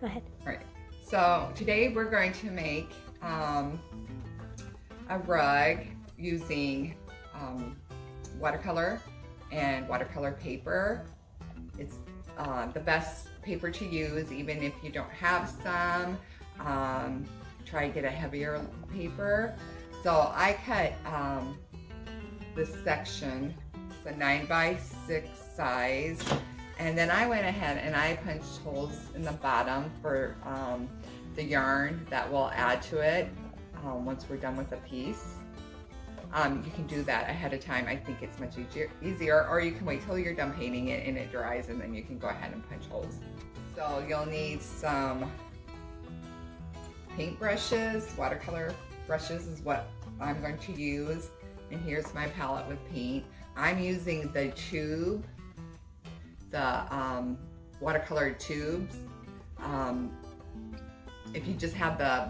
Go ahead. All right. So today we're going to make a rug using watercolor and watercolor paper. It's the best paper to use, even if you don't have some. Try to get a heavier paper. So I cut this section. It's a 9x6 size. And then I went ahead and I punched holes in the bottom for the yarn that will add to it once we're done with the piece. You can do that ahead of time. I think it's much easier, or you can wait till you're done painting it and it dries, and then you can go ahead and punch holes. So you'll need some paint brushes. Watercolor brushes is what I'm going to use. And here's my palette with paint. I'm using the tube, the watercolor tubes. If you just have the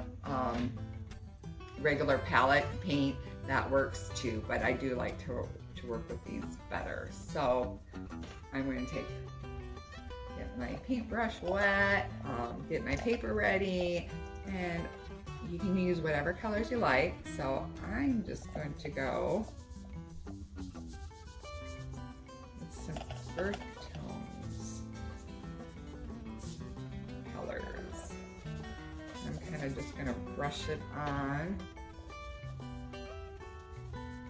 regular palette paint, that works too, but I do like to work with these better. So I'm going to get my paintbrush wet, get my paper ready, and you can use whatever colors you like. So I'm just going to go with some earth tones colors. I'm kind of just going to brush it on.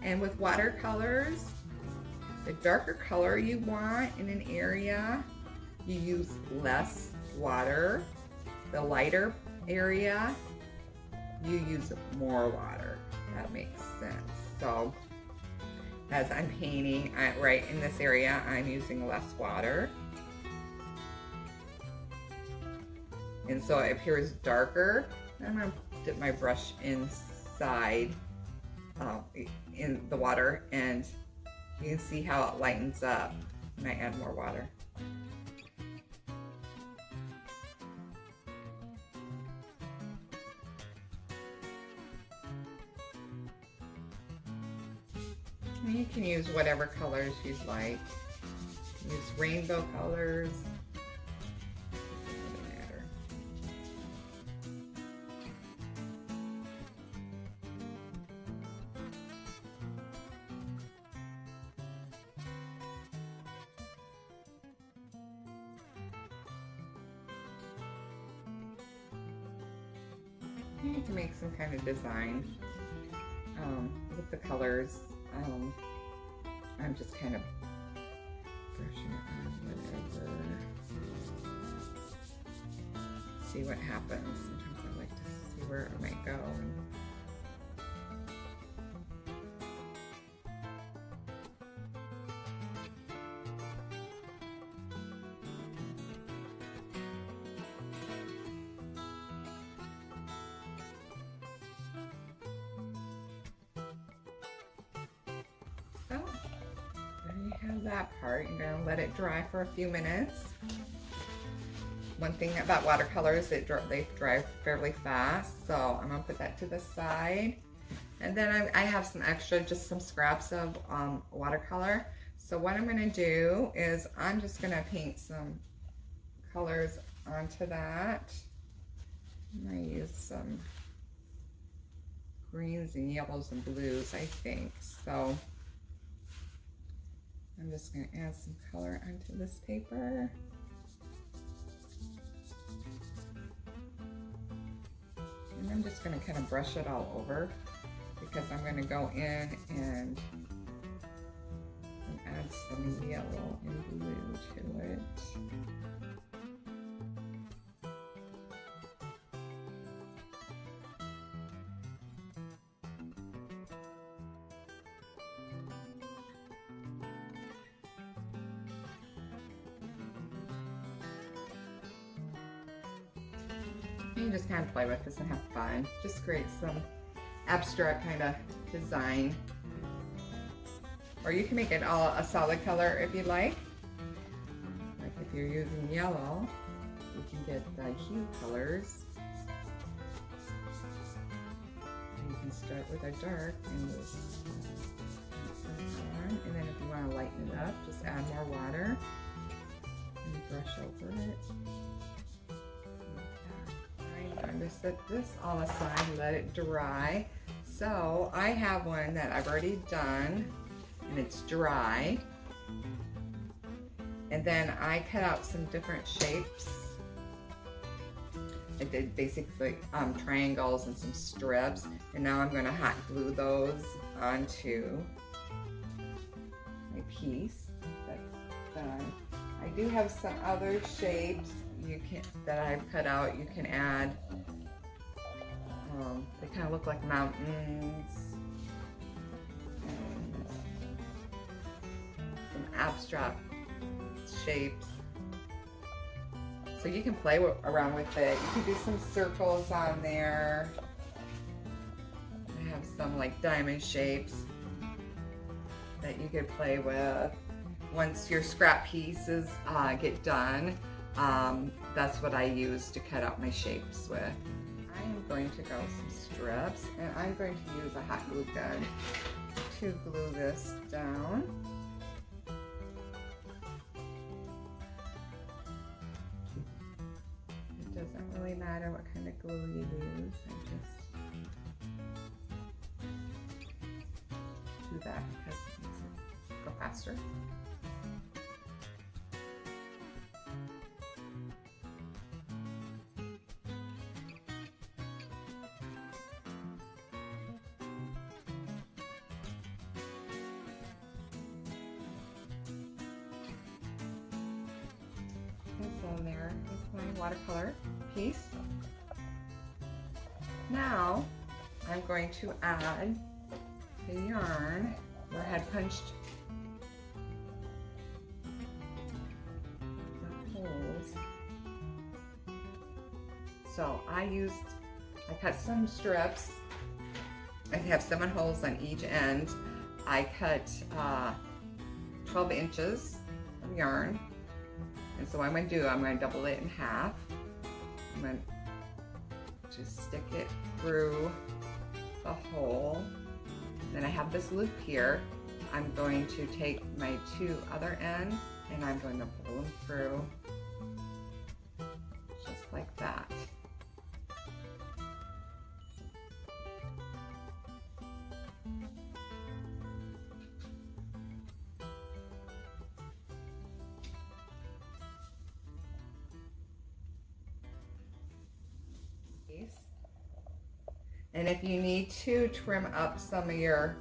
And with watercolors, the darker color you want in an area, you use less water. The lighter area, you use more water. That makes sense. So as I'm painting right in this area, I'm using less water. And so it appears darker. I'm going to dip my brush inside in the water, and you can see how it lightens up when I add more water. And you can use whatever colors you'd like. Use rainbow colors. You need to make some kind of design with the colors. I'm just kind of brushing it on whatever. See what happens. Sometimes I like to see where it might go. So, there you have that part. You're going to let it dry for a few minutes. One thing about watercolors, they dry fairly fast, so I'm going to put that to the side. And then I have some extra, just some scraps of watercolor. So what I'm going to do is I'm just going to paint some colors onto that. I'm going to use some greens and yellows and blues, I think. So I'm just going to add some color onto this paper. And I'm just going to kind of brush it all over, because I'm going to go in and add some yellow and blue to it. You can just kind of play with this and have fun. Just create some abstract kind of design. Or you can make it all a solid color if you like. Like if you're using yellow, you can get the hue colors. You can start with a dark and just put some on. And then if you want to lighten it up, just add more water and brush over it. set this all aside, let it dry. So I have one that I've already done, and it's dry. And then I cut out some different shapes. I did basically triangles and some strips, and now I'm going to hot glue those onto my piece. That's done. I do have some other shapes that I've cut out. You can add. They kind of look like mountains and some abstract shapes. So you can play around with it. You can do some circles on there. I have some like diamond shapes that you could play with. Once your scrap pieces get done, that's what I use to cut out my shapes with. I am going to go some strips, and I'm going to use a hot glue gun to glue this down. Doesn't really matter what kind of glue you use. I just do that because it makes it go faster. So there is my watercolor piece. Now I'm going to add the yarn where I had punched the holes. So I cut some strips. I have 7 holes on each end. I cut 12 inches of yarn. And so what I'm going to do, I'm going to double it in half. I'm going to just stick it through the hole. Then I have this loop here. I'm going to take my 2 other ends and I'm going to pull them through just like that. And if you need to trim up some of your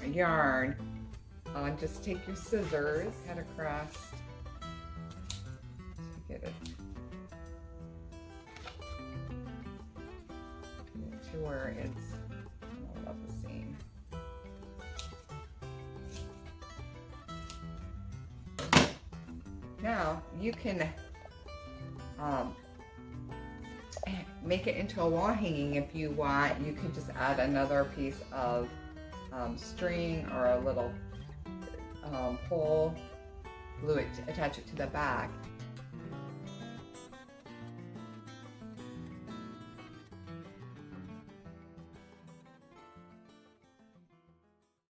yarn, just take your scissors, cut across to get it to where it's about the seam. Now you can make it into a wall hanging if you want. You can just add another piece of string or a little pole, glue it, attach it to the back,